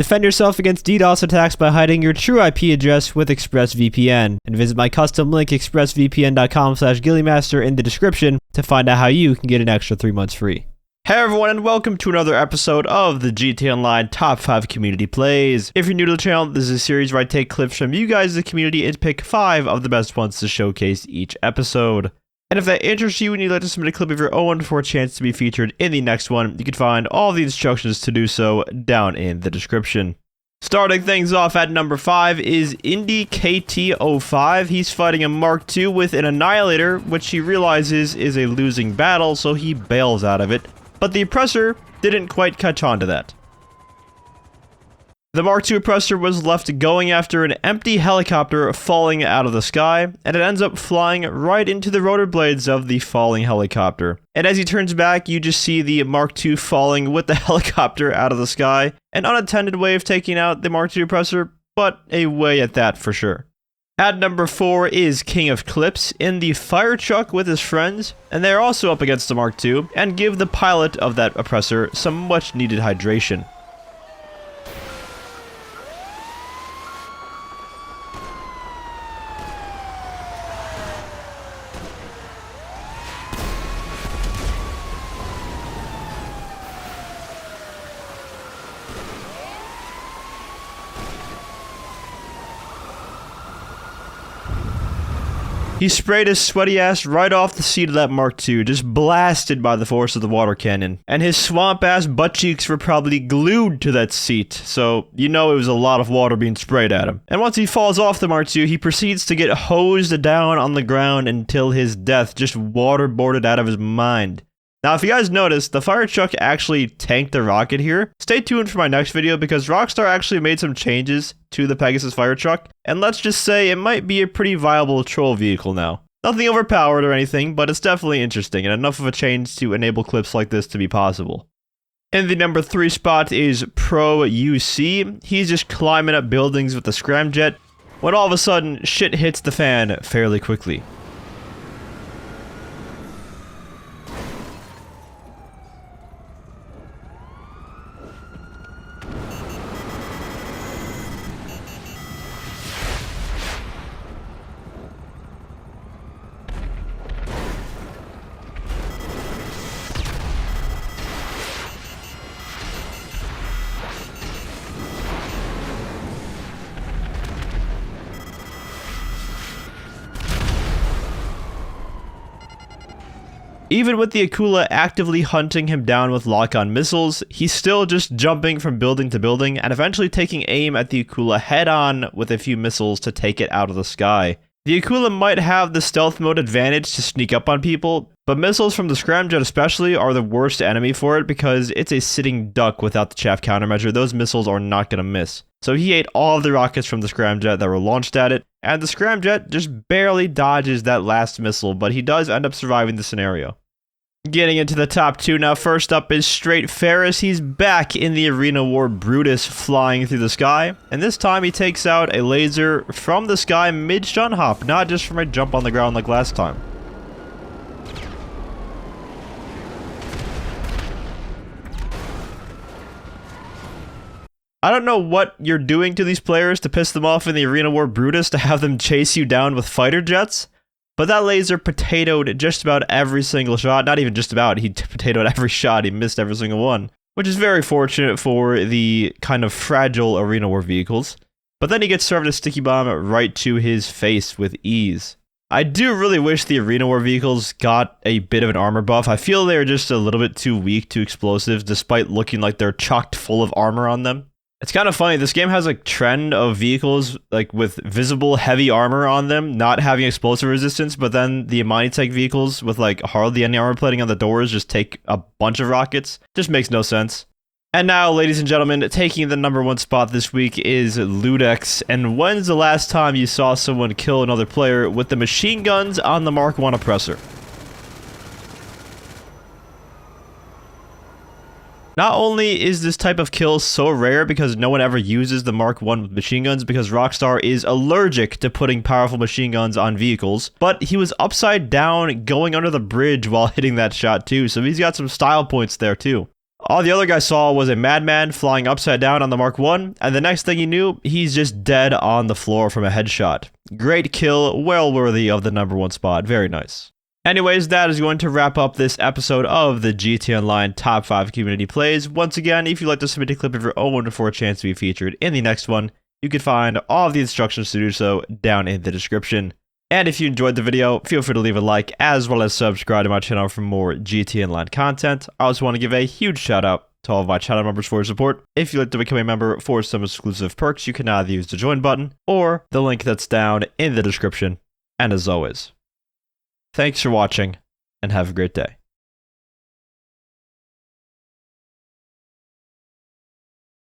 Defend yourself against DDoS attacks by hiding your true IP address with ExpressVPN, and visit my custom link expressvpn.com/ghilliemaster in the description to find out how you can get an extra 3 months free. Hey everyone, and welcome to another episode of the gtaonline Top 5 Community Plays. If you're new to the channel, this is a series where I take clips from you guys, the community, and pick 5 of the best ones to showcase each episode. And if that interests you and you'd like to submit a clip of your own for a chance to be featured in the next one, you can find all the instructions to do so down in the description. Starting things off at number 5 is Indy KT05. He's fighting a Mark II with an Annihilator, which he realizes is a losing battle, so he bails out of it. But the Oppressor didn't quite catch on to that. The Mark II Oppressor was left going after an empty helicopter falling out of the sky, and it ends up flying right into the rotor blades of the falling helicopter. And as he turns back, you just see the Mark II falling with the helicopter out of the sky. An unattended way of taking out the Mark II Oppressor, but a way at that for sure. At number 4 is King of Clips in the fire truck with his friends, and they're also up against the Mark II, and give the pilot of that Oppressor some much needed hydration. He sprayed his sweaty ass right off the seat of that Mark II, just blasted by the force of the water cannon. And his swamp ass butt cheeks were probably glued to that seat, so you know it was a lot of water being sprayed at him. And once he falls off the Mark II, he proceeds to get hosed down on the ground until his death, just waterboarded out of his mind. Now, if you guys noticed, the fire truck actually tanked the rocket here. Stay tuned for my next video because Rockstar actually made some changes to the Pegasus fire truck, and let's just say it might be a pretty viable troll vehicle now. Nothing overpowered or anything, but it's definitely interesting and enough of a change to enable clips like this to be possible. In the number 3 spot is Pro UC. He's just climbing up buildings with the scramjet when all of a sudden shit hits the fan fairly quickly. Even with the Akula actively hunting him down with lock-on missiles, he's still just jumping from building to building and eventually taking aim at the Akula head-on with a few missiles to take it out of the sky. The Akula might have the stealth mode advantage to sneak up on people, but missiles from the scramjet especially are the worst enemy for it because it's a sitting duck without the chaff countermeasure. Those missiles are not going to miss. So he ate all of the rockets from the scramjet that were launched at it, and the scramjet just barely dodges that last missile, but he does end up surviving the scenario. Getting into the top 2 now, first up is Straight Ferris. He's back in the Arena War Brutus flying through the sky, and this time he takes out a laser from the sky mid-shunt hop, not just from a jump on the ground like last time. I don't know what you're doing to these players to piss them off in the Arena War Brutus to have them chase you down with fighter jets. But that laser potatoed just about every single shot. Not even just about, he potatoed every shot, he missed every single one. Which is very fortunate for the kind of fragile Arena War vehicles. But then he gets served a sticky bomb right to his face with ease. I do really wish the Arena War vehicles got a bit of an armor buff. I feel they're just a little bit too weak to explosives despite looking like they're chocked full of armor on them. It's kind of funny, this game has a trend of vehicles like with visible heavy armor on them not having explosive resistance, but then the UNEDITED vehicles with like hardly any armor plating on the doors just take a bunch of rockets. Just makes no sense. And now, ladies and gentlemen, taking the number 1 spot this week is Ludex. And when's the last time you saw someone kill another player with the machine guns on the Mark I Oppressor? Not only is this type of kill so rare because no one ever uses the Mark I with machine guns because Rockstar is allergic to putting powerful machine guns on vehicles, but he was upside down going under the bridge while hitting that shot too, so he's got some style points there too. All the other guy saw was a madman flying upside down on the Mark 1, and the next thing he knew, he's just dead on the floor from a headshot. Great kill, well worthy of the #1 spot, very nice. Anyways, that is going to wrap up this episode of the GTAonline Top 5 Community Plays. Once again, if you'd like to submit a clip of your own for a chance to be featured in the next one, you can find all of the instructions to do so down in the description. And if you enjoyed the video, feel free to leave a like as well as subscribe to my channel for more GTAonline content. I also want to give a huge shout out to all of my channel members for your support. If you'd like to become a member for some exclusive perks, you can either use the join button or the link that's down in the description. And as always, thanks for watching and have a great day.